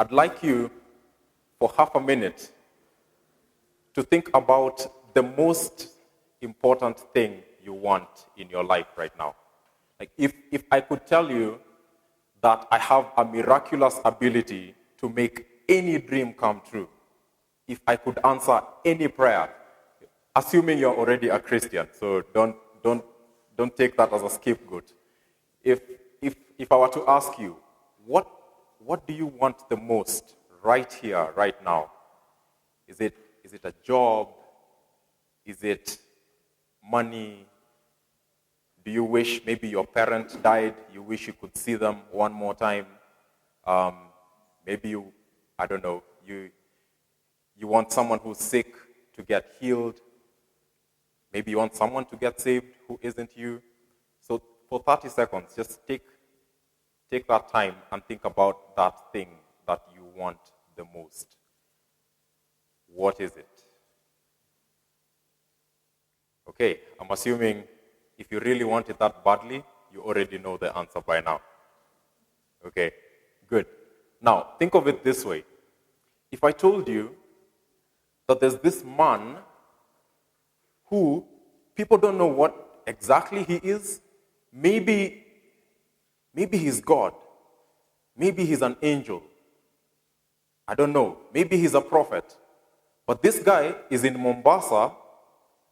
I'd like you, for half a minute, to think about the most important thing you want in your life right now. Like if I could tell you that I have a miraculous ability to make any dream come true, if I could answer any prayer, assuming you're already a Christian, so don't take that as a scapegoat. If I were to ask you, what do you want the most right here, right now? Is it a job? Is it money? Do you wish maybe your parent died? You wish you could see them one more time? Maybe you want someone who's sick to get healed. Maybe you want someone to get saved who isn't you. So for 30 seconds, just take that time and think about that thing that you want the most. What is it? Okay, I'm assuming if you really want it that badly, you already know the answer by now. Okay, good. Now, think of it this way. If I told you that there's this man who people don't know what exactly he is, maybe he's God. Maybe he's an angel. I don't know. Maybe he's a prophet. But this guy is in Mombasa,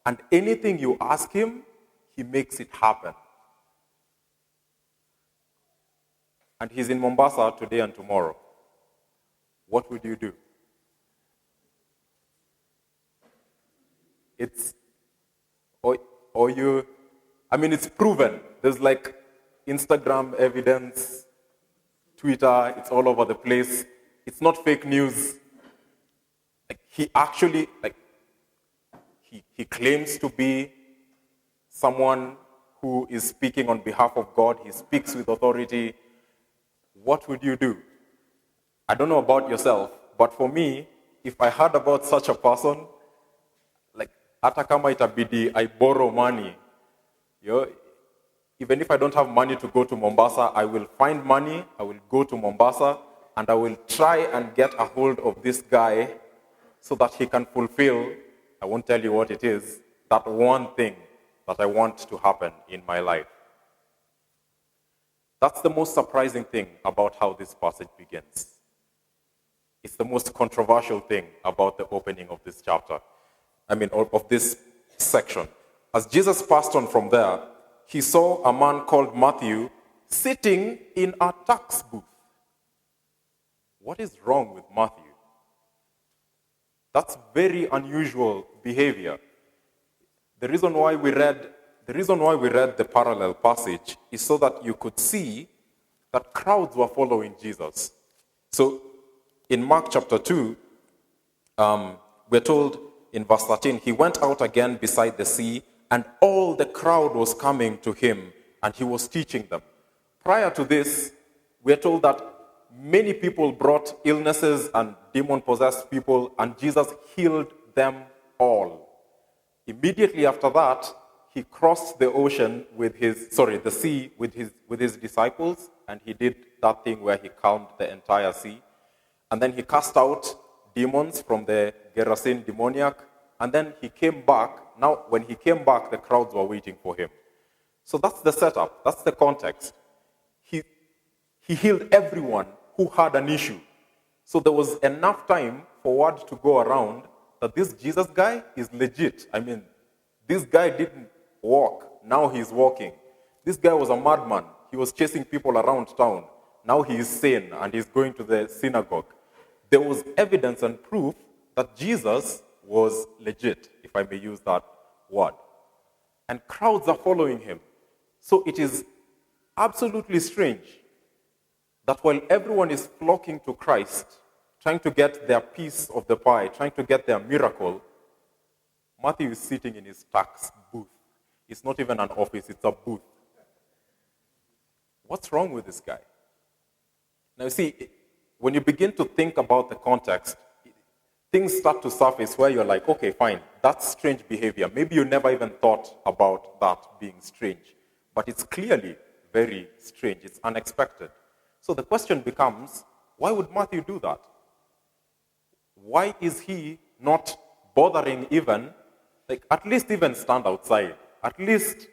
and anything you ask him, he makes it happen. And he's in Mombasa today and tomorrow. What would you do? It's proven. There's like Instagram evidence, Twitter, it's all over the place. It's not fake news. Like he actually, he claims to be someone who is speaking on behalf of God. He speaks with authority. What would you do? I don't know about yourself, but for me, if I heard about such a person, like hata kama itabidi I borrow money, even if I don't have money to go to Mombasa, I will find money, I will go to Mombasa, and I will try and get a hold of this guy so that he can fulfill, I won't tell you what it is, that one thing that I want to happen in my life. That's the most surprising thing about how this passage begins. It's the most controversial thing about the opening of this chapter. Of this section. As Jesus passed on from there, he saw a man called Matthew sitting in a tax booth. What is wrong with Matthew? That's very unusual behavior. The reason why we read the parallel passage is so that you could see that crowds were following Jesus. So in Mark chapter 2, we're told in verse 13, he went out again beside the sea, and all the crowd was coming to him, and he was teaching them. Prior to this, we're told that many people brought illnesses and demon-possessed people, and Jesus healed them all. Immediately after that, he crossed the sea with his disciples, and he did that thing where he calmed the entire sea. And then he cast out demons from the Gerasene demoniac, and then he came back. Now, when he came back, the crowds were waiting for him. So that's the setup, that's the context. He healed everyone who had an issue. So there was enough time for word to go around that this Jesus guy is legit. This guy didn't walk, now he's walking. This guy was a madman. He was chasing people around town. Now he is sane and he's going to the synagogue. There was evidence and proof that Jesus was legit, if I may use that word. And crowds are following him. So it is absolutely strange that while everyone is flocking to Christ, trying to get their piece of the pie, trying to get their miracle, Matthew is sitting in his tax booth. It's not even an office, it's a booth. What's wrong with this guy? Now you see, when you begin to think about the context, things start to surface where you're like, okay, fine, that's strange behavior. Maybe you never even thought about that being strange. But it's clearly very strange. It's unexpected. So the question becomes, Why would Matthew do that? Why is he not bothering even, like, at least even stand outside? At least,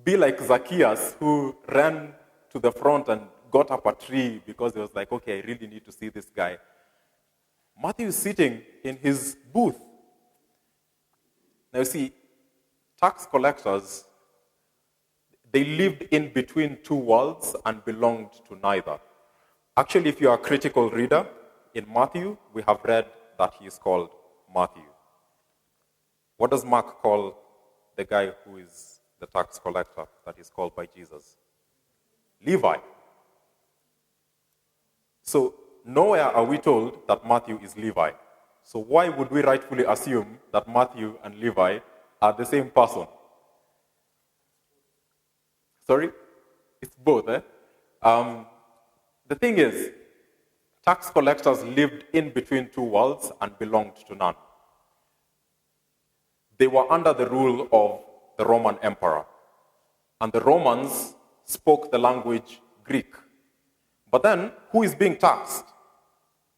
be like Zacchaeus, who ran to the front and got up a tree because he was like, okay, I really need to see this guy. Matthew is sitting in his booth. Now you see, tax collectors, they lived in between two worlds and belonged to neither. Actually, if you are a critical reader, in Matthew, we have read that he is called Matthew. What does Mark call the guy who is the tax collector that is called by Jesus? Levi. So nowhere are we told that Matthew is Levi. So why would we rightfully assume that Matthew and Levi are the same person? Sorry? It's both, eh? The thing is, tax collectors lived in between two worlds and belonged to none. They were under the rule of the Roman emperor. And the Romans spoke the language Greek. But then, who is being taxed?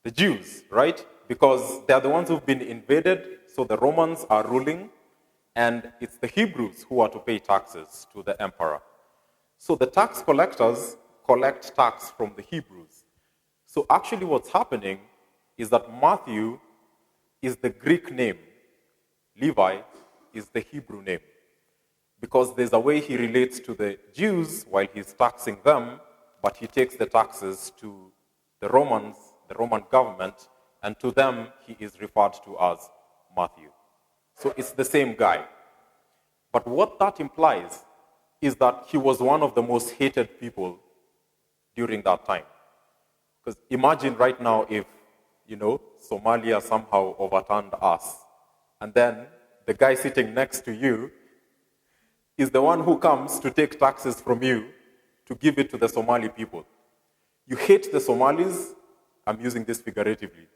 The Jews, right? Because they are the ones who've been invaded, so the Romans are ruling, and it's the Hebrews who are to pay taxes to the emperor. So the tax collectors collect tax from the Hebrews. So actually what's happening is that Matthew is the Greek name. Levi is the Hebrew name. Because there's a way he relates to the Jews while he's taxing them, but he takes the taxes to the Romans, the Roman government, and to them he is referred to as Matthew. So it's the same guy. But what that implies is that he was one of the most hated people during that time. Because imagine right now if, Somalia somehow overturned us, and then the guy sitting next to you is the one who comes to take taxes from you to give it to the Somali people. You hate the Somalis. I'm using this figuratively.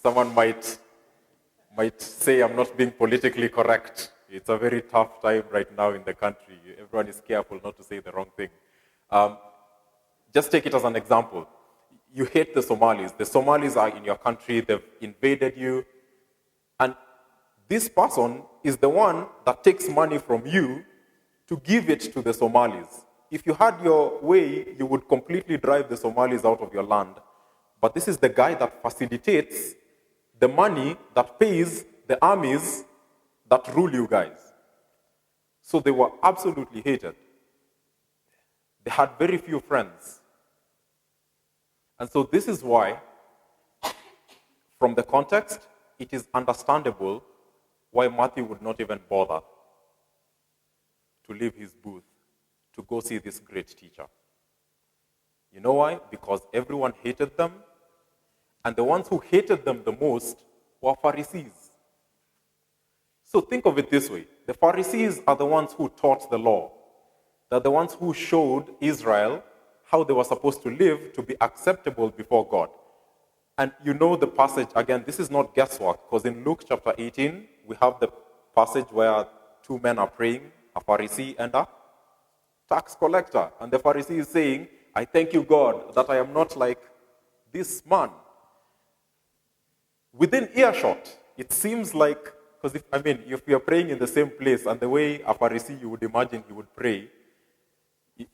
Someone might say I'm not being politically correct. It's a very tough time right now in the country. Everyone is careful not to say the wrong thing. Just take it as an example. You hate the Somalis. The Somalis are in your country. They've invaded you. And this person is the one that takes money from you to give it to the Somalis. If you had your way, you would completely drive the Somalis out of your land. But this is the guy that facilitates the money that pays the armies that rule you guys. So they were absolutely hated. They had very few friends. And so this is why, from the context, it is understandable why Matthew would not even bother to leave his booth to go see this great teacher. You know why? Because everyone hated them, and the ones who hated them the most were Pharisees. So think of it this way. The Pharisees are the ones who taught the law. They're the ones who showed Israel how they were supposed to live to be acceptable before God. And you know the passage, again, this is not guesswork, because in Luke chapter 18, we have the passage where two men are praying, a Pharisee and a tax collector. And the Pharisee is saying, I thank you, God, that I am not like this man. Within earshot, it seems like, because if we are praying in the same place and the way a Pharisee you would imagine he would pray,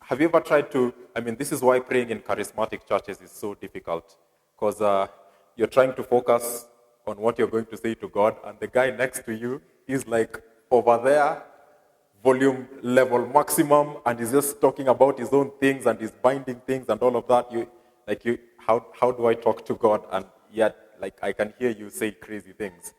have you ever tried to, this is why praying in charismatic churches is so difficult, because you're trying to focus on what you're going to say to God, and the guy next to you is like over there, volume level maximum, and he's just talking about his own things and he's binding things and all of that. How do I talk to God? And yet, I can hear you say crazy things.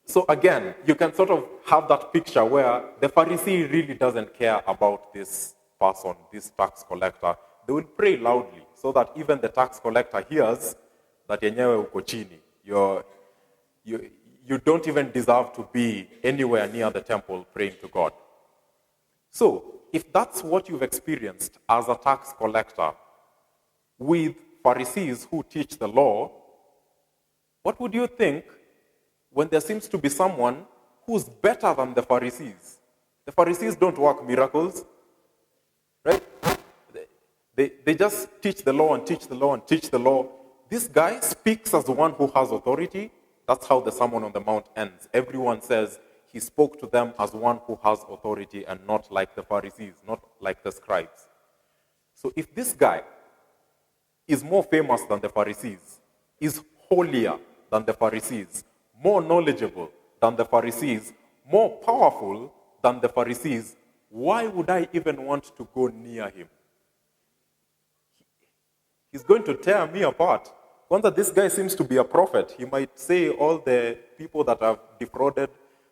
So again, you can sort of have that picture where the Pharisee really doesn't care about this person, this tax collector. They will pray loudly so that even the tax collector hears that yenyewe uko chini. You don't even deserve to be anywhere near the temple praying to God. So, if that's what you've experienced as a tax collector with Pharisees who teach the law, what would you think when there seems to be someone who's better than the Pharisees? The Pharisees don't work miracles. right? They just teach the law and teach the law and teach the law. This guy speaks as the one who has authority. That's how the Sermon on the Mount ends. Everyone says he spoke to them as one who has authority and not like the Pharisees, not like the scribes. So if this guy is more famous than the Pharisees, is holier than the Pharisees, more knowledgeable than the Pharisees, more powerful than the Pharisees, why would I even want to go near him? He's going to tear me apart. Once this guy seems to be a prophet, he might say all the people that have defrauded,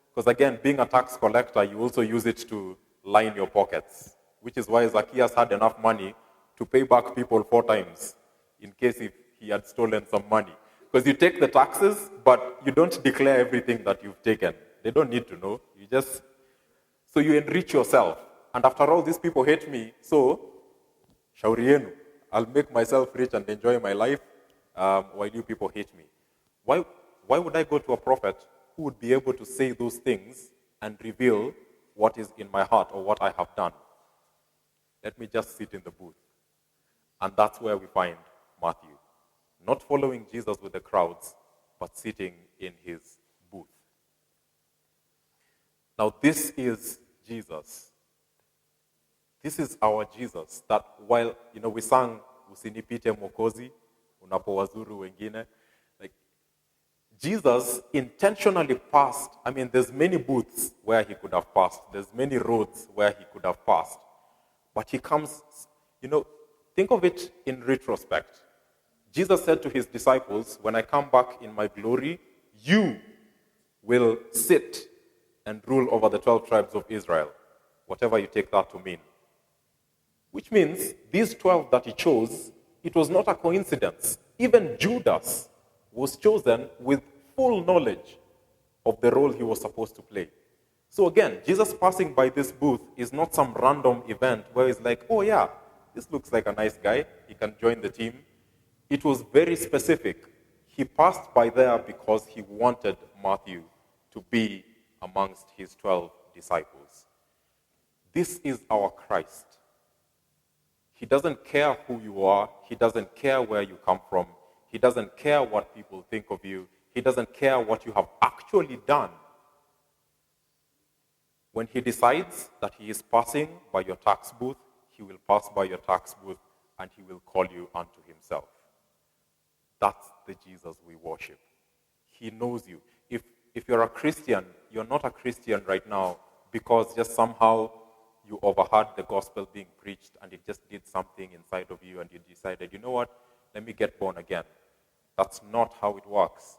because again, being a tax collector, you also use it to line your pockets, which is why Zacchaeus had enough money to pay back people 4 times in case if he had stolen some money. Because you take the taxes, but you don't declare everything that you've taken. They don't need to know. So you enrich yourself. And after all, these people hate me, so shauri yenu. I'll make myself rich and enjoy my life while you people hate me. Why would I go to a prophet who would be able to say those things and reveal what is in my heart or what I have done? Let me just sit in the booth. And that's where we find Matthew. Not following Jesus with the crowds, but sitting in his booth. Now this is Jesus. This is our Jesus, that while, we sang, Usinipite Mwokozi, unapowazuru wengine. Like, Jesus intentionally passed. There's many booths where he could have passed. There's many roads where he could have passed. But he comes, think of it in retrospect. Jesus said to his disciples, when I come back in my glory, you will sit and rule over the 12 tribes of Israel, whatever you take that to mean. Which means these 12 that he chose, it was not a coincidence. Even Judas was chosen with full knowledge of the role he was supposed to play. So again, Jesus passing by this booth is not some random event where he's like, oh yeah, this looks like a nice guy, he can join the team. It was very specific. He passed by there because he wanted Matthew to be amongst his 12 disciples. This is our Christ. He doesn't care who you are. He doesn't care where you come from. He doesn't care what people think of you. He doesn't care what you have actually done. When he decides that he is passing by your tax booth, he will pass by your tax booth and he will call you unto himself. That's the Jesus we worship. He knows you. If you're a Christian, you're not a Christian right now because just somehow you overheard the gospel being preached and it just did something inside of you and you decided, you know what, let me get born again. That's not how it works.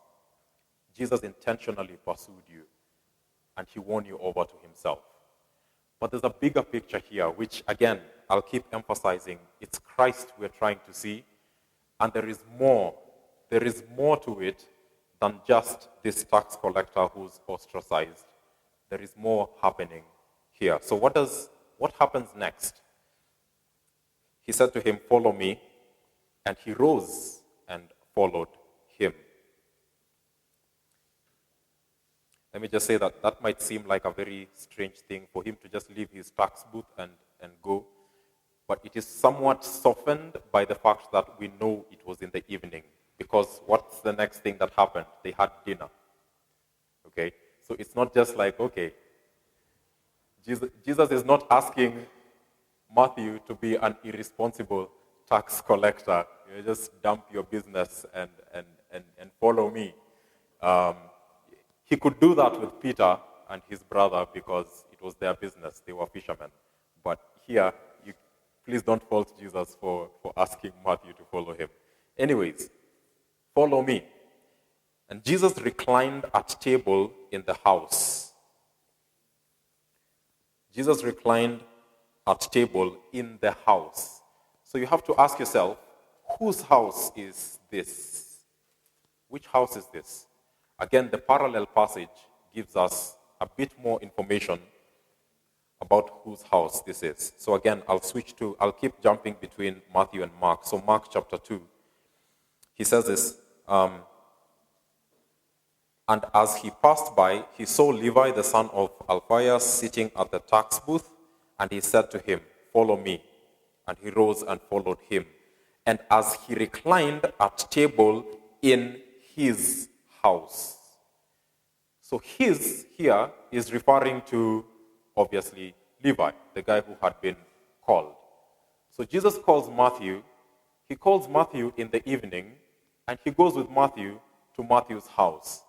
Jesus intentionally pursued you and he won you over to himself. But there's a bigger picture here, which again, I'll keep emphasizing. It's Christ we're trying to see, and there is more. There is more to it than just this tax collector who's ostracized. There is more happening here. So what happens next? He said to him, follow me, and he rose and followed him. Let me just say that might seem like a very strange thing for him to just leave his tax booth and go. But it is somewhat softened by the fact that we know it was in the evening. Because what's the next thing that happened? They had dinner. Okay? So it's not just like, okay, Jesus is not asking Matthew to be an irresponsible tax collector. Just dump your business and follow me. He could do that with Peter and his brother because it was their business. They were fishermen. But here, please don't fault Jesus for asking Matthew to follow him. Anyways, follow me. And Jesus reclined at table in the house. Jesus reclined at table in the house. So you have to ask yourself, whose house is this? Which house is this? Again, the parallel passage gives us a bit more information about whose house this is. So again, I'll keep jumping between Matthew and Mark. So Mark chapter 2, he says this, and as he passed by, he saw Levi, the son of Alphaeus, sitting at the tax booth, and he said to him, follow me. And he rose and followed him. And as he reclined at table in his house. So his here is referring to, obviously, Levi, the guy who had been called. So Jesus calls Matthew. He calls Matthew in the evening, and he goes with Matthew to Matthew's house.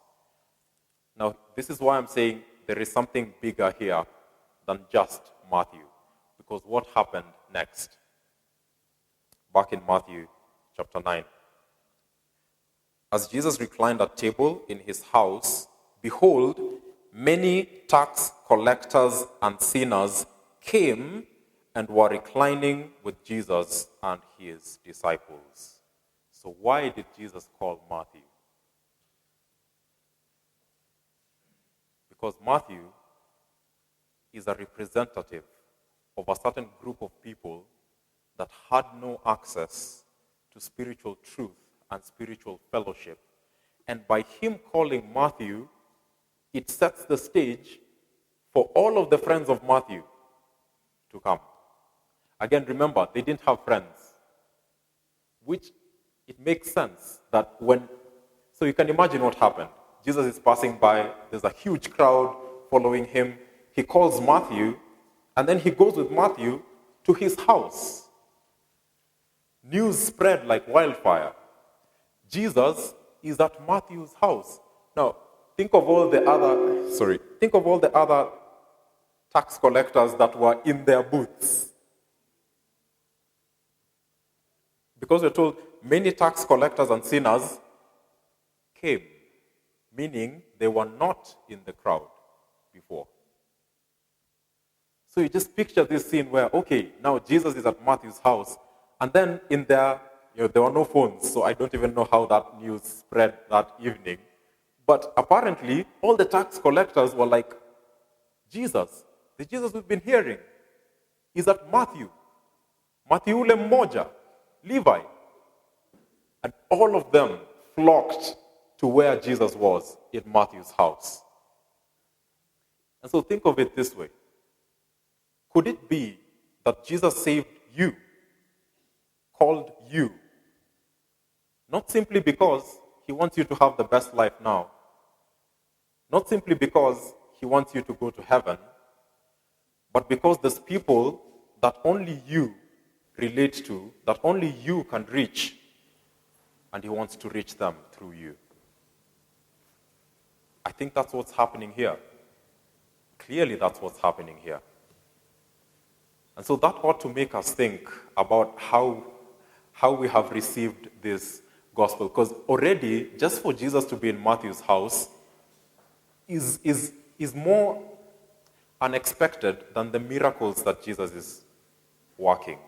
Now, this is why I'm saying there is something bigger here than just Matthew, because what happened next? Back in Matthew chapter 9. As Jesus reclined at table in his house, behold, many tax collectors and sinners came and were reclining with Jesus and his disciples. So why did Jesus call Matthew? Because Matthew is a representative of a certain group of people that had no access to spiritual truth and spiritual fellowship. And by him calling Matthew, it sets the stage for all of the friends of Matthew to come. Again, remember, they didn't have friends, which it makes sense that so you can imagine what happened. Jesus is passing by, there's a huge crowd following him. He calls Matthew, and then he goes with Matthew to his house. News spread like wildfire. Jesus is at Matthew's house. Now, think of all the other tax collectors that were in their booths. Because we're told many tax collectors and sinners came, meaning they were not in the crowd before. So you just picture this scene where, okay, now Jesus is at Matthew's house, and then in there, there were no phones, so I don't even know how that news spread that evening. But apparently, all the tax collectors were like, Jesus, the Jesus we've been hearing, is at Matthew. Matthew ule mmoja, Levi. And all of them flocked to where Jesus was, in Matthew's house. And so think of it this way. Could it be that Jesus saved you, called you, not simply because he wants you to have the best life now, not simply because he wants you to go to heaven, but because there's people that only you relate to, that only you can reach, and he wants to reach them through you? I think that's what's happening here. Clearly, that's what's happening here. And so that ought to make us think about how we have received this gospel. Because already, just for Jesus to be in Matthew's house is more unexpected than the miracles that Jesus is working.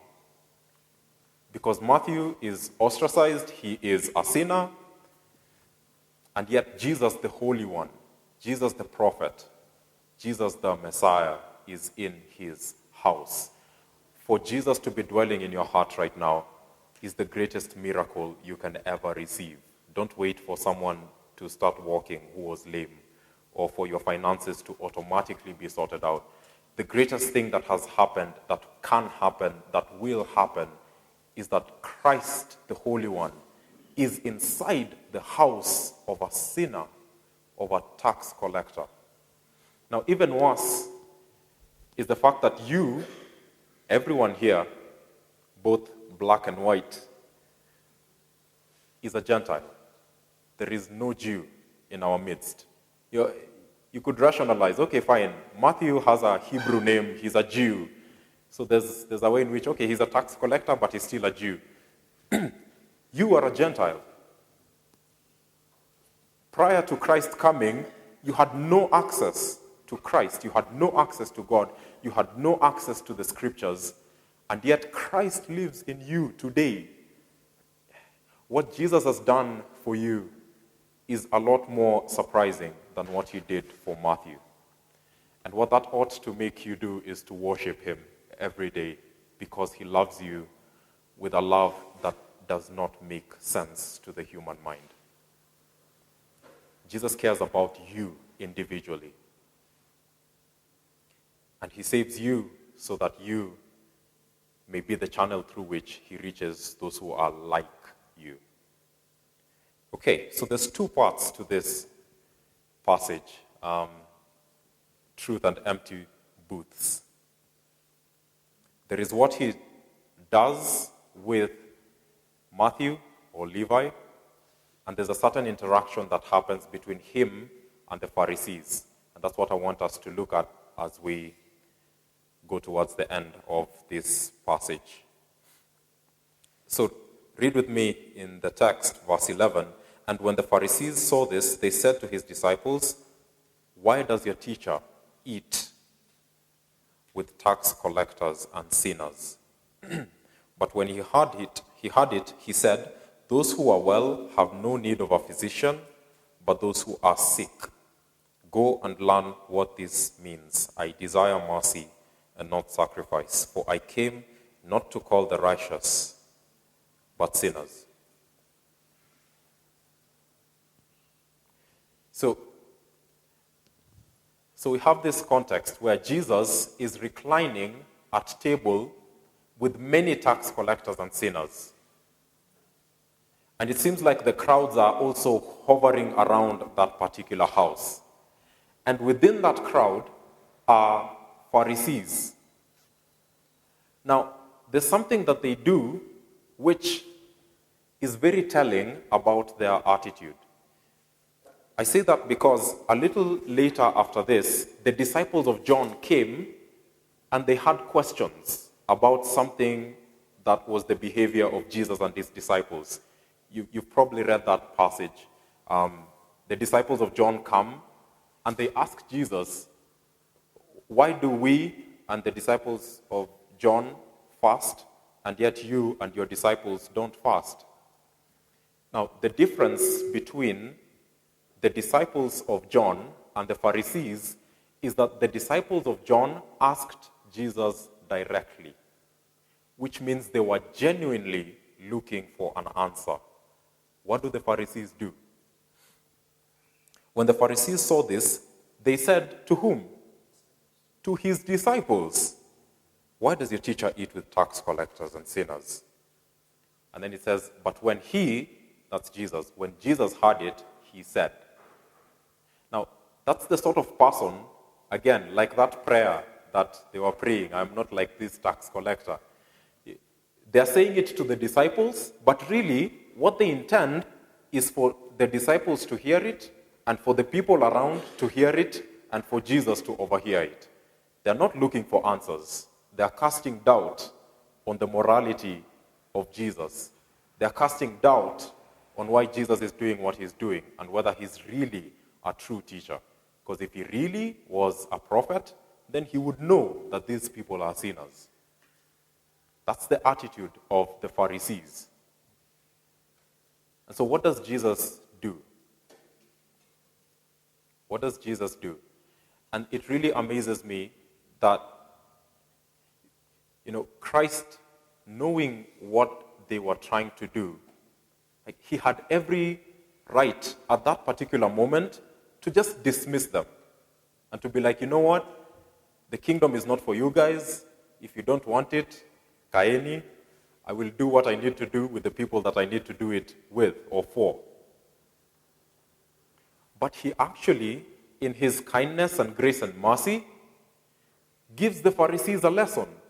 Because Matthew is ostracized, he is a sinner, and yet Jesus, the Holy One, Jesus the prophet, Jesus the Messiah, is in his house. For Jesus to be dwelling in your heart right now is the greatest miracle you can ever receive. Don't wait for someone to start walking who was lame, or for your finances to automatically be sorted out. The greatest thing that has happened, that can happen, that will happen, is that Christ, the Holy One, is inside the house of a sinner, of a tax collector. Now, even worse is the fact that you, everyone here, both black and white, is a Gentile. There is no Jew in our midst. You could rationalize, okay, fine, Matthew has a Hebrew name, he's a Jew. So there's a way in which, okay, he's a tax collector, but he's still a Jew. You are a Gentile. Prior to Christ coming, you had no access to Christ. You had no access to God. You had no access to the scriptures. And yet Christ lives in you today. What Jesus has done for you is a lot more surprising than what he did for Matthew. And what that ought to make you do is to worship him every day, because he loves you with a love that does not make sense to the human mind. Jesus cares about you individually. And he saves you so that you may be the channel through which he reaches those who are like you. Okay, so there's two parts to this passage, truth and empty booths. There is what he does with Matthew or Levi, and there's a certain interaction that happens between him and the Pharisees. And that's what I want us to look at as we go towards the end of this passage. So read with me in the text, verse 11. And when the Pharisees saw this, they said to his disciples, "Why does your teacher eat with tax collectors and sinners?" But when he heard it, he said, "Those who are well have no need of a physician, but those who are sick. Go and learn what this means. I desire mercy and not sacrifice, for I came not to call the righteous, but sinners." So we have this context where Jesus is reclining at table with many tax collectors and sinners. And it seems like the crowds are also hovering around that particular house. And within that crowd are Pharisees. Now, there's something that they do which is very telling about their attitude. I say that because a little later after this, the disciples of John came and they had questions about something that was the behavior of Jesus and his disciples. You've probably read that passage. The disciples of John come and they ask Jesus, "Why do we and the disciples of John fast, and yet you and your disciples don't fast?" Now, the difference between the disciples of John and the Pharisees is that the disciples of John asked Jesus directly, which means they were genuinely looking for an answer. What do the Pharisees do? When the Pharisees saw this, they said to whom? To his disciples. "Why does your teacher eat with tax collectors and sinners?" And then it says, "But when that's Jesus, when Jesus heard it, he said." Now, that's the sort of person, again, like that prayer that they were praying, "I'm not like this tax collector." They're saying it to the disciples, but really, what they intend is for the disciples to hear it, and for the people around to hear it, and for Jesus to overhear it. They're not looking for answers. They're casting doubt on the morality of Jesus. They're casting doubt on why Jesus is doing what he's doing, and whether he's really a true teacher. Because if he really was a prophet, then he would know that these people are sinners. That's the attitude of the Pharisees. And so what does Jesus do? What does Jesus do? And it really amazes me that, Christ, knowing what they were trying to do, he had every right at that particular moment to just dismiss them and to be like, "You know what? The kingdom is not for you guys. If you don't want it, kaeni. I will do what I need to do with the people that I need to do it with or for." But he actually, in his kindness and grace and mercy, gives the Pharisees a lesson,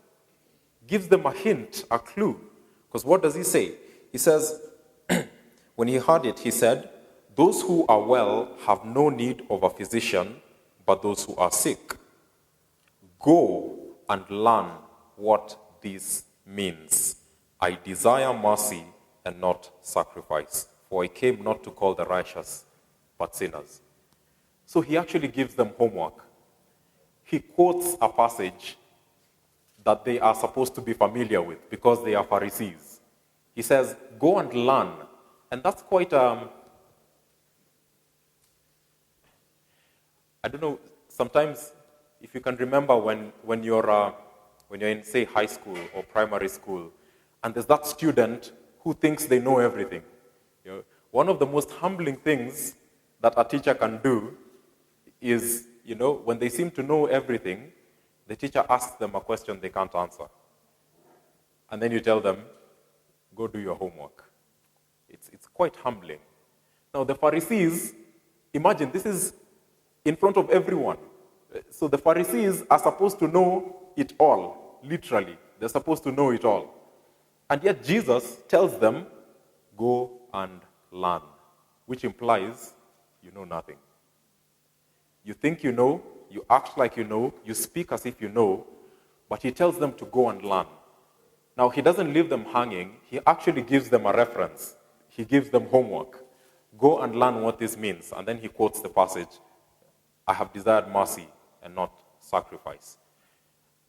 gives them a hint, a clue. Because what does he say? He says, when he heard it, he said, "Those who are well have no need of a physician, but those who are sick. Go and learn what this means. I desire mercy and not sacrifice, for I came not to call the righteous, but sinners." So he actually gives them homework. He quotes a passage that they are supposed to be familiar with because they are Pharisees. He says, "Go and learn." And that's quite, I don't know, sometimes if you can remember when you're in, say, high school or primary school, and there's that student who thinks they know everything. One of the most humbling things that a teacher can do is, when they seem to know everything, the teacher asks them a question they can't answer. and then you tell them, go do your homework. It's quite humbling. Now, the Pharisees, imagine this is in front of everyone. So the Pharisees are supposed to know it all, literally. They're supposed to know it all. And yet Jesus tells them, go and learn, which implies you know nothing. You think you know, you act like you know, you speak as if you know, but he tells them to go and learn. Now, he doesn't leave them hanging. He actually gives them a reference. He gives them homework. Go and learn what this means. And then he quotes the passage, I have desired mercy and not sacrifice.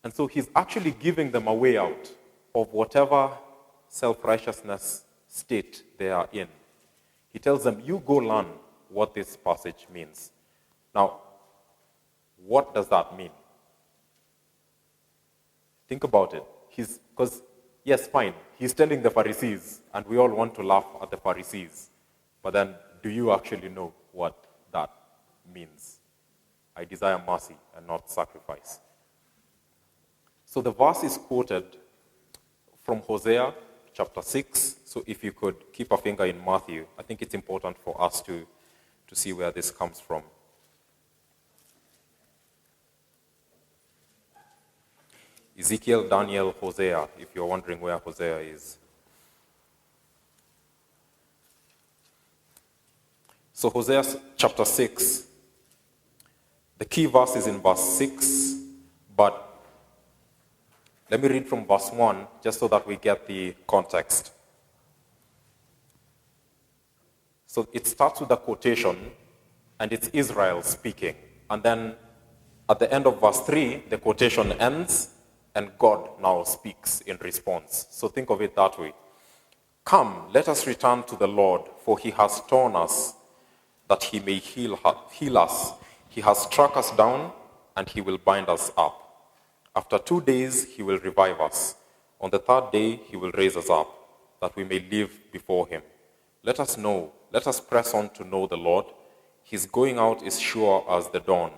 And so he's actually giving them a way out of whatever self-righteousness state they are in. He tells them, you go learn what this passage means. Now, what does that mean? Think about it. Because, yes, fine, he's telling the Pharisees, and we all want to laugh at the Pharisees. But then, do you actually know what that means? I desire mercy and not sacrifice. So the verse is quoted from Hosea chapter 6. So if you could keep a finger in Matthew, I think it's important for us to see where this comes from. Ezekiel, Daniel, Hosea, if you're wondering where Hosea is. So Hosea chapter 6, the key verse is in verse 6, but let me read from verse 1 just so that we get the context. So it starts with a quotation, and it's Israel speaking. And then at the end of verse 3, the quotation ends, and God now speaks in response. So think of it that way. Come, let us return to the Lord, for he has torn us, that he may heal us. He has struck us down, and he will bind us up. After 2 days, he will revive us. On the third day, he will raise us up, that we may live before him. Let us press on to know the Lord. His going out is sure as the dawn.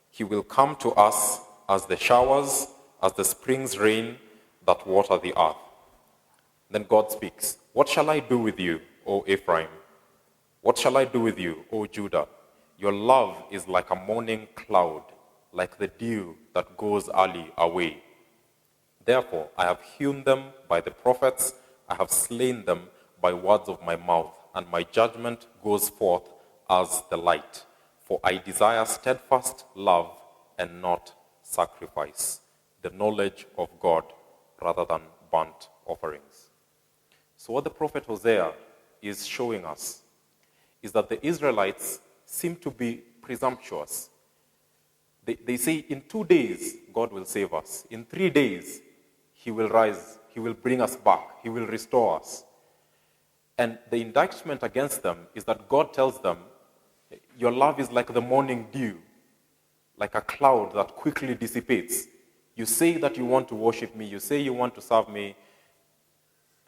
He will come to us as the showers, as the spring's rain that water the earth. Then God speaks, what shall I do with you, O Ephraim? What shall I do with you, O Judah? Your love is like a morning cloud, like the dew that goes early away. Therefore, I have hewn them by the prophets, I have slain them by words of my mouth, and my judgment goes forth as the light. For I desire steadfast love and not sacrifice, the knowledge of God rather than burnt offerings. So what the prophet Hosea is showing us is that the Israelites seem to be presumptuous. They say in 2 days, God will save us. In 3 days, he will rise, he will bring us back, he will restore us. And the indictment against them is that God tells them, your love is like the morning dew, like a cloud that quickly dissipates. You say that you want to worship me, you say you want to serve me,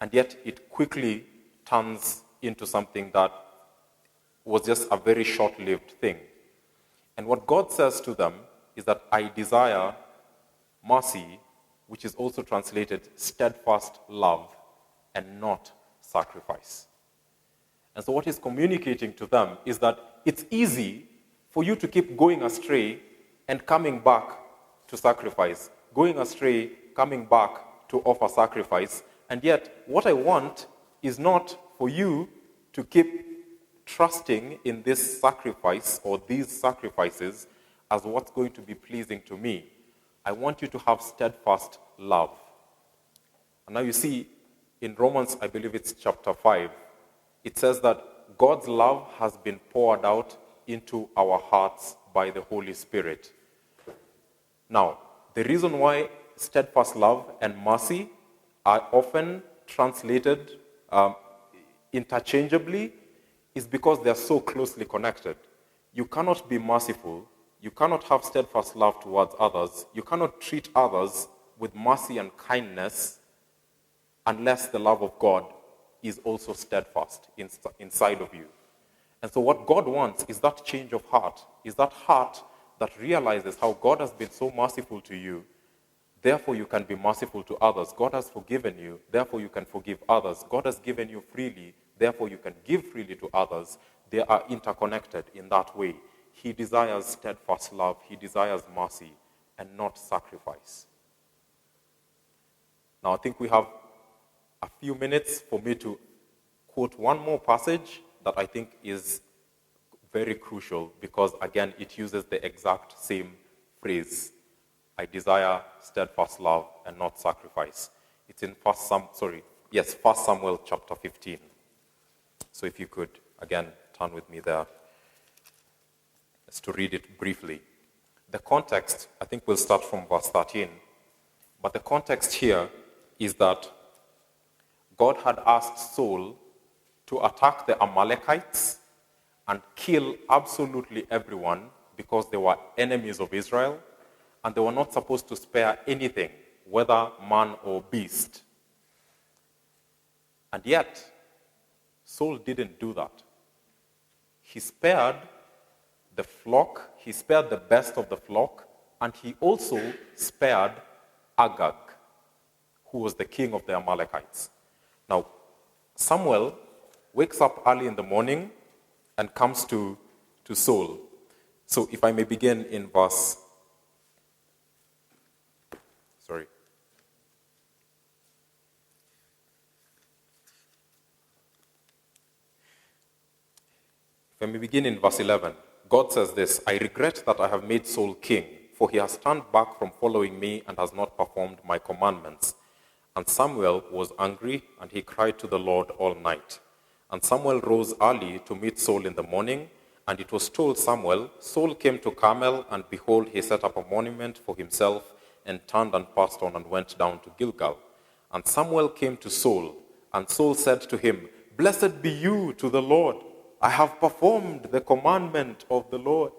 and yet it quickly turns into something that was just a very short-lived thing. And what God says to them is that I desire mercy, which is also translated steadfast love, and not sacrifice. And so what he's communicating to them is that it's easy for you to keep going astray and coming back to sacrifice, going astray, coming back to offer sacrifice. And yet, what I want is not for you to keep trusting in this sacrifice or these sacrifices as what's going to be pleasing to me. I want you to have steadfast love. And now you see, in Romans, I believe it's chapter 5, it says that God's love has been poured out into our hearts by the Holy Spirit. Now, the reason why steadfast love and mercy are often translated interchangeably is because they are so closely connected. You cannot be merciful, you cannot have steadfast love towards others, you cannot treat others with mercy and kindness unless the love of God is also steadfast inside of you. And so what God wants is that change of heart, is that heart that realizes how God has been so merciful to you therefore you can be merciful to others. God has forgiven you, therefore you can forgive others. God has given you freely, therefore you can give freely to others. They are interconnected in that way. He desires steadfast love, he desires mercy, and not sacrifice. Now I think we have a few minutes for me to quote one more passage that I think is very crucial because, again, it uses the exact same phrase. I desire steadfast love and not sacrifice. It's in 1 Samuel chapter 15. So if you could, again, turn with me there, just to read it briefly. The context, I think we'll start from verse 13, but the context here is that God had asked Saul to attack the Amalekites and kill absolutely everyone because they were enemies of Israel, and they were not supposed to spare anything, whether man or beast. And yet, Saul didn't do that. He spared the flock, he spared the best of the flock, and he also spared Agag, who was the king of the Amalekites. Now, Samuel wakes up early in the morning and comes to Saul. So if I may begin in verse... Sorry. If I may begin in verse 11, God says this, I regret that I have made Saul king, for he has turned back from following me and has not performed my commandments. And Samuel was angry, and he cried to the Lord all night. And Samuel rose early to meet Saul in the morning, and it was told Samuel, Saul came to Carmel, and behold, he set up a monument for himself, and turned and passed on and went down to Gilgal. And Samuel came to Saul, and Saul said to him, Blessed be you to the Lord. I have performed the commandment of the Lord.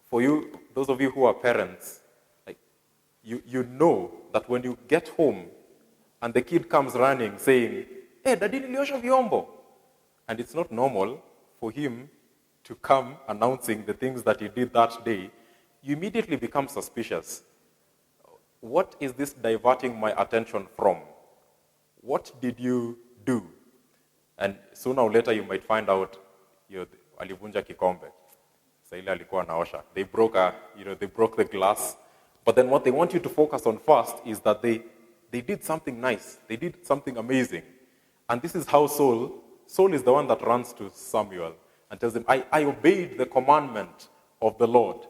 For you, those of you who are parents, you know that when you get home and the kid comes running saying, Hey, Daddy niliosha vyombo. And it's not normal for him to come announcing the things that he did that day, you immediately become suspicious. What is this diverting my attention from? What did you do? And sooner or later you might find out, alivunja kikombe. Saila alikuwa naosha. They broke the glass. But then what they want you to focus on first is that they did something nice. They did something amazing. And this is how Saul is the one that runs to Samuel and tells him, I obeyed the commandment of the Lord.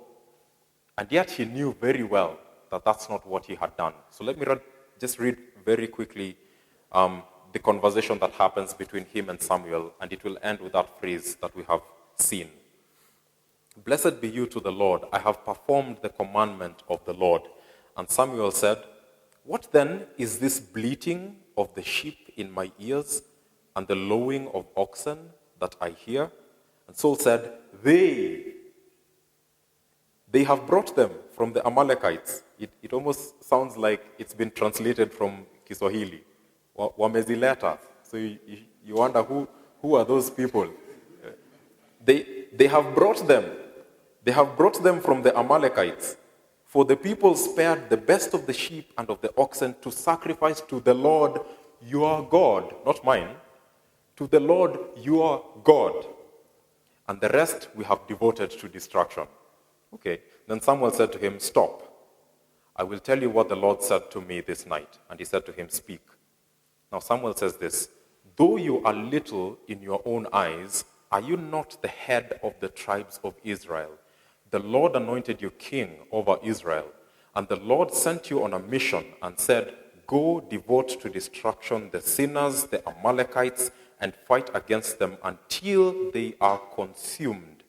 And yet he knew very well that that's not what he had done. So let me just read very quickly the conversation that happens between him and Samuel, and it will end with that phrase that we have seen. Blessed be you to the Lord. I have performed the commandment of the Lord. And Samuel said, What then is this bleating of the sheep in my ears and the lowing of oxen that I hear? And Saul said, They have brought them from the Amalekites. It almost sounds like it's been translated from Kiswahili. Wamezileta. So you wonder who are those people? They have brought them. They have brought them from the Amalekites. For the people spared the best of the sheep and of the oxen to sacrifice to the Lord your God, not mine, to the Lord your God. And the rest we have devoted to destruction. Okay. Then Samuel said to him, Stop. I will tell you what the Lord said to me this night. And he said to him, Speak. Now Samuel says this, Though you are little in your own eyes, are you not the head of the tribes of Israel? The Lord anointed you king over Israel. And the Lord sent you on a mission and said, Go devote to destruction the sinners, the Amalekites, and fight against them until they are consumed.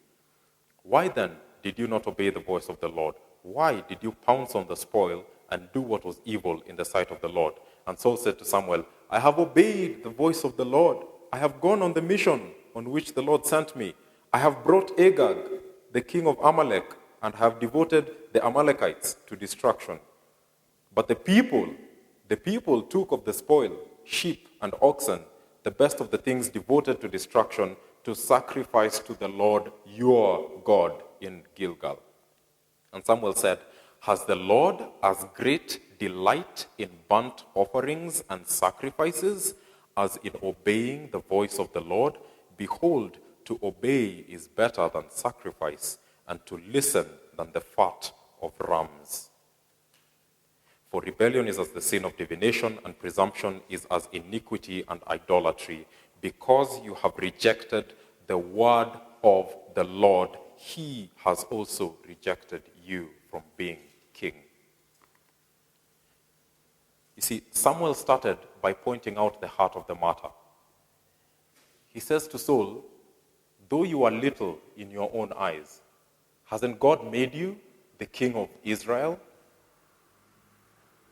Why then did you not obey the voice of the Lord? Why did you pounce on the spoil and do what was evil in the sight of the Lord? And Saul said to Samuel, I have obeyed the voice of the Lord. I have gone on the mission on which the Lord sent me. I have brought Agag, the king of Amalek, and have devoted the Amalekites to destruction. But the people took of the spoil, sheep and oxen, the best of the things devoted to destruction, to sacrifice to the Lord your God in Gilgal. And Samuel said, Has the Lord as great delight in burnt offerings and sacrifices as in obeying the voice of the Lord? Behold, to obey is better than sacrifice, and to listen than the fat of rams. For rebellion is as the sin of divination, and presumption is as iniquity and idolatry. Because you have rejected the word of the Lord, he has also rejected you from being king. You see, Samuel started by pointing out the heart of the matter. He says to Saul, though you are little in your own eyes, hasn't God made you the king of Israel?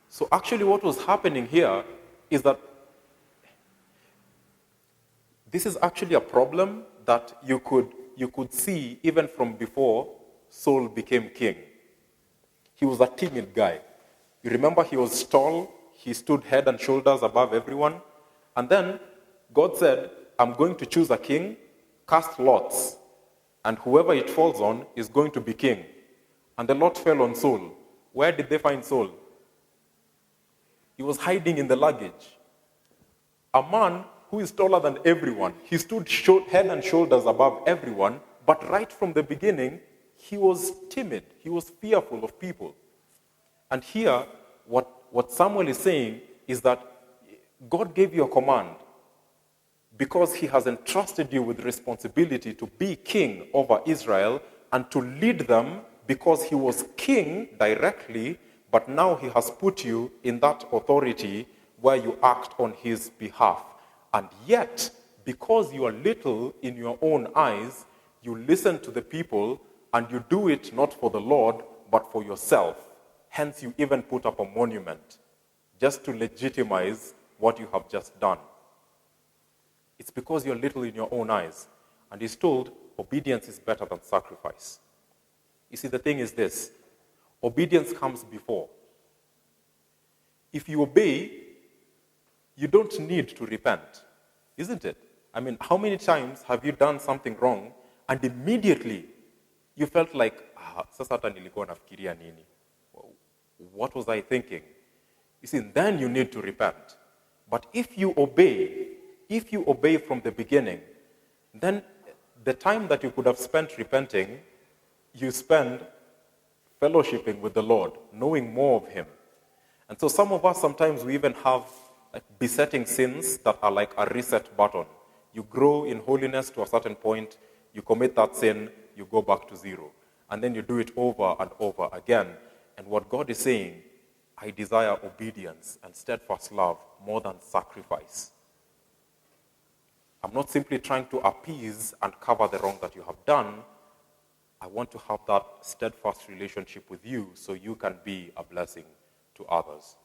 So actually what was happening here is that this is actually a problem that you could see even from before Saul became king. He was a timid guy. You remember he was tall, he stood head and shoulders above everyone. And then God said, I'm going to choose a king, cast lots, and whoever it falls on is going to be king. And the lot fell on Saul. Where did they find Saul? He was hiding in the luggage. A man who is taller than everyone. He stood head and shoulders above everyone, but right from the beginning, he was timid. He was fearful of people. And here, what Samuel is saying is that God gave you a command because he has entrusted you with responsibility to be king over Israel and to lead them because he was king directly, but now he has put you in that authority where you act on his behalf. And yet, because you are little in your own eyes, you listen to the people and you do it not for the Lord, but for yourself. Hence, you even put up a monument just to legitimize what you have just done. It's because you're little in your own eyes. And he's told, obedience is better than sacrifice. You see, the thing is this. Obedience comes before. If you obey, you don't need to repent, isn't it? I mean, how many times have you done something wrong and immediately you felt like, sasa hata nilikuwa nafikiria nini? What was I thinking? You see, then you need to repent. But if you obey from the beginning, then the time that you could have spent repenting, you spend fellowshipping with the Lord, knowing more of him. And so some of us, sometimes we even have besetting sins that are like a reset button. You grow in holiness to a certain point, you commit that sin, you go back to zero. And then you do it over and over again. And what God is saying, I desire obedience and steadfast love more than sacrifice. I'm not simply trying to appease and cover the wrong that you have done. I want to have that steadfast relationship with you so you can be a blessing to others.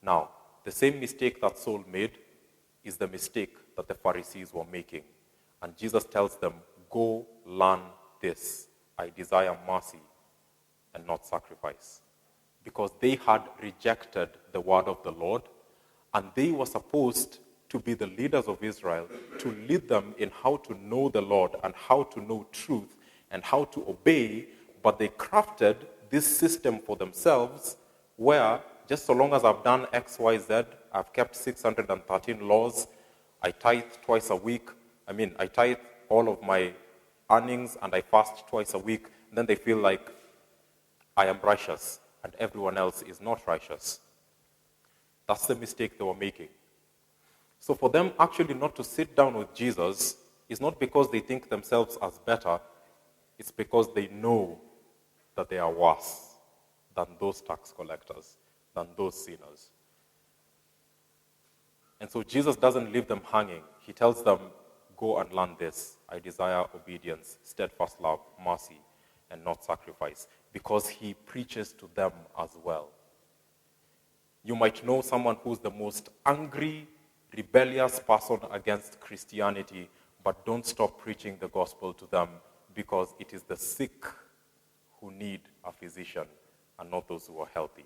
Now, the same mistake that Saul made is the mistake that the Pharisees were making. And Jesus tells them, go learn this. I desire mercy and not sacrifice. Because they had rejected the word of the Lord, and they were supposed to be the leaders of Israel, to lead them in how to know the Lord and how to know truth and how to obey, but they crafted this system for themselves where just so long as I've done X, Y, Z, I've kept 613 laws, I tithe twice a week. I tithe all of my earnings and I fast twice a week. And then they feel like I am righteous and everyone else is not righteous. That's the mistake they were making. So for them actually not to sit down with Jesus is not because they think themselves as better, it's because they know that they are worse than those tax collectors, than those sinners. And so Jesus doesn't leave them hanging. He tells them, go and learn this. I desire obedience, steadfast love, mercy, and not sacrifice. Because he preaches to them as well. You might know someone who's the most angry, rebellious person against Christianity, but don't stop preaching the gospel to them because it is the sick who need a physician and not those who are healthy.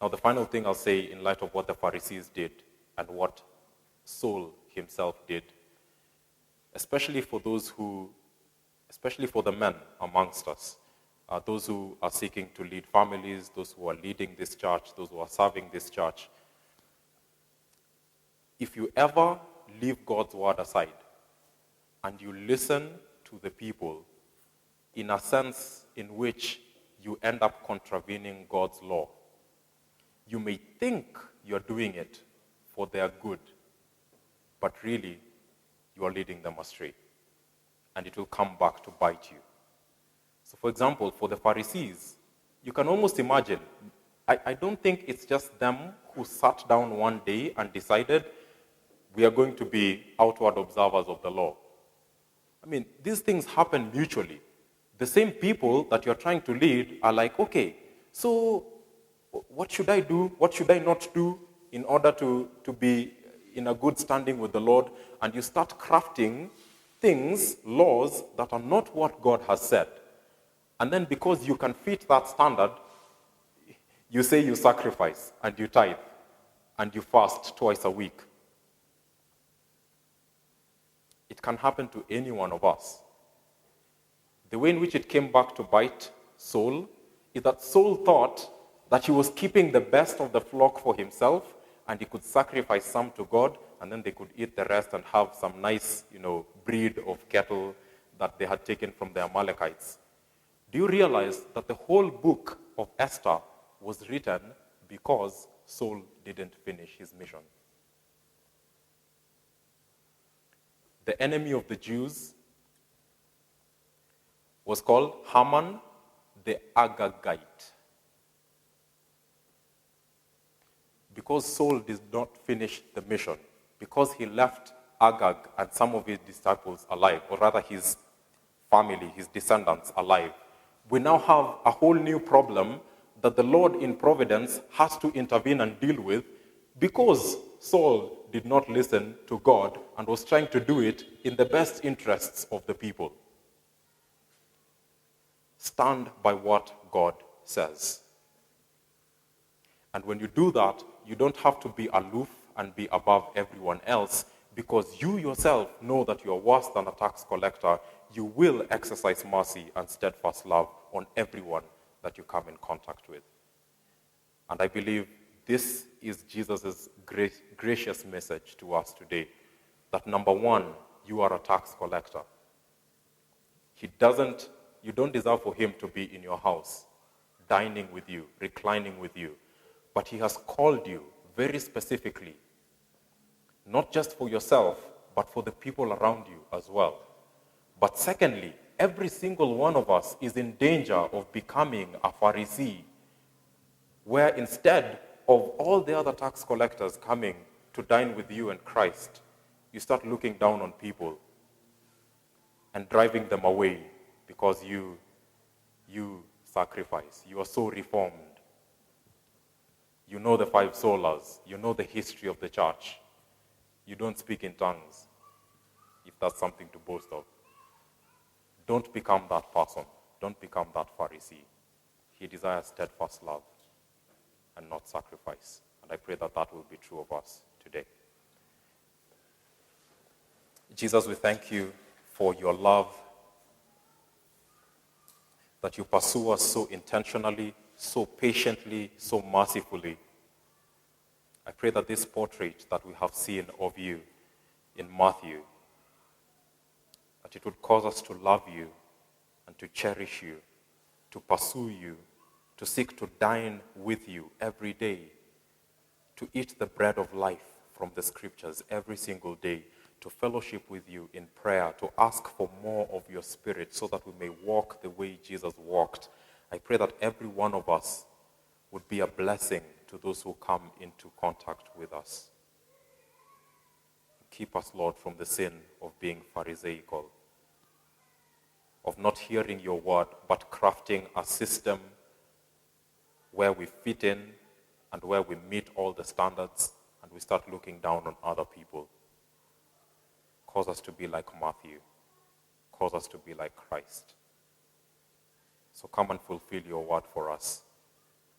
Now, the final thing I'll say in light of what the Pharisees did and what Saul himself did, especially for the men amongst us, those who are seeking to lead families, those who are leading this church, those who are serving this church. If you ever leave God's word aside and you listen to the people in a sense in which you end up contravening God's law, you may think you're doing it for their good, but really you are leading them astray, and it will come back to bite you. So, for example, for the Pharisees, you can almost imagine, I don't think it's just them who sat down one day and decided we are going to be outward observers of the law. I mean, these things happen mutually. The same people that you're trying to lead are like, okay, so what should I do? What should I not do in order to be in a good standing with the Lord? And you start crafting things, laws, that are not what God has said. And then because you can fit that standard, you say you sacrifice and you tithe and you fast twice a week. It can happen to any one of us. The way in which it came back to bite Saul is that Saul thought that he was keeping the best of the flock for himself, and he could sacrifice some to God, and then they could eat the rest and have some nice, breed of cattle that they had taken from the Amalekites. Do you realize that the whole book of Esther was written because Saul didn't finish his mission? The enemy of the Jews was called Haman the Agagite. Because Saul did not finish the mission, because he left Agag and some of his disciples alive, or rather his family, his descendants alive, we now have a whole new problem that the Lord in providence has to intervene and deal with, because Saul did not listen to God and was trying to do it in the best interests of the people. Stand by what God says. And when you do that, you don't have to be aloof and be above everyone else, because you yourself know that you are worse than a tax collector. You will exercise mercy and steadfast love on everyone that you come in contact with. And I believe this is Jesus' gracious message to us today, that number one, you are a tax collector. You don't deserve for him to be in your house, dining with you, reclining with you. But he has called you very specifically, not just for yourself, but for the people around you as well. But secondly, every single one of us is in danger of becoming a Pharisee, where instead of all the other tax collectors coming to dine with you and Christ, you start looking down on people and driving them away because you sacrifice. You are so reformed. You know the 5 solas. You know the history of the church. You don't speak in tongues, if that's something to boast of. Don't become that person. Don't become that Pharisee. He desires steadfast love and not sacrifice. And I pray that that will be true of us today. Jesus, we thank you for your love, that you pursue us so intentionally, so patiently, so mercifully. I pray that this portrait that we have seen of you in Matthew, that it would cause us to love you and to cherish you, to pursue you, to seek to dine with you every day, to eat the bread of life from the scriptures every single day, to fellowship with you in prayer, to ask for more of your spirit so that we may walk the way Jesus walked. I pray that every one of us would be a blessing to those who come into contact with us. Keep us, Lord, from the sin of being Pharisaical, of not hearing your word, but crafting a system where we fit in and where we meet all the standards and we start looking down on other people. Cause us to be like Matthew. Cause us to be like Christ. So come and fulfill your word for us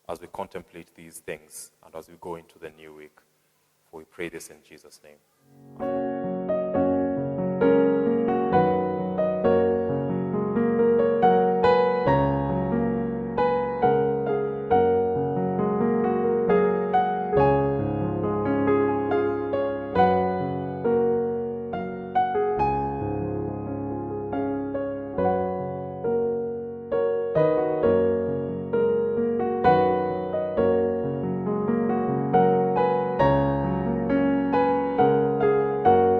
as we contemplate these things and as we go into the new week. For we pray this in Jesus' name. Amen.